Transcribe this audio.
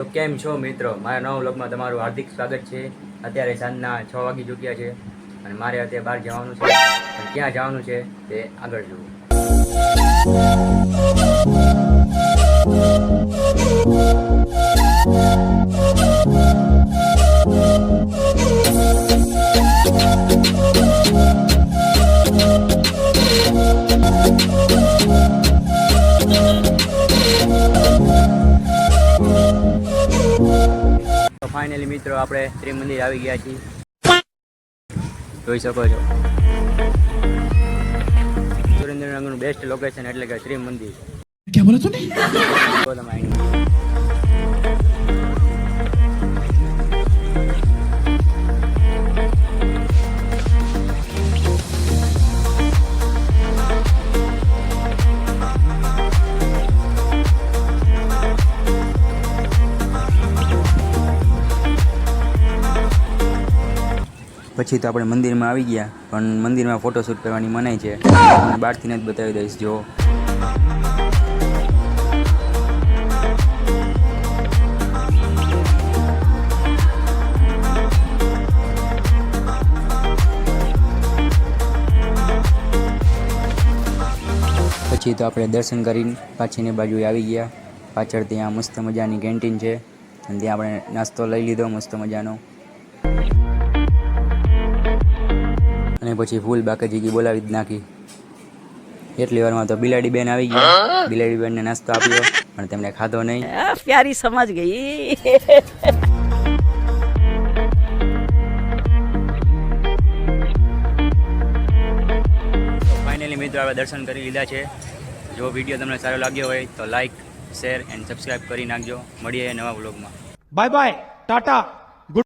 તો કેમ છો મિત્રો, મારા નવા વ્લોગમાં તમારું હાર્દિક સ્વાગત છે। અત્યારે સાંજના 6 વાગી ચૂક્યા છે અને મારે અત્યારે બહાર જવાનું છે। પણ ક્યાં જવાનું છે તે આગળ જુઓ। તો ફાઇનલી મિત્રો આપણે ત્રિમંદિર આવી ગયા છીએ, જોઈ શકો છો। સુરેન્દ્રનગરનું બેસ્ટ લોકેશન એટલે કે ત્રિમંદિર। क्या बोला तूने? તો તમે અહીં પછી તો આપણે મંદિરમાં આવી ગયા, પણ મંદિરમાં ફોટોશૂટ કરવાની મનાઈ છે। તમને બહારથી જ બતાવી દઈશ, જો પછી તો આપણે દર્શન કરીને પાછળની બાજુએ આવી ગયા। પાછળ ત્યાં મસ્ત મજાની કેન્ટીન છે અને ત્યાં આપણે નાસ્તો લઈ લીધો મસ્ત મજાનો। અને પછી ફૂલ બાકાજીકી બોલાવી જ નાખી। એટલી વારમાં તો બિલાડી બેન આવી ગયા। બિલાડી બેનને નાસ્તો આપ્યો પણ તેમણે ખાધો નહીં। प्यारी समझ गई। ફાઇનલી મિત્રો આપણે દર્શન કરી લીધા છે। જો વિડીયો તમને સારો લાગ્યો હોય તો લાઈક, શેર એન્ડ સબસ્ક્રાઈબ કરી નાખજો। મળીએ નવા વ્લોગમાં। Bye bye Tata.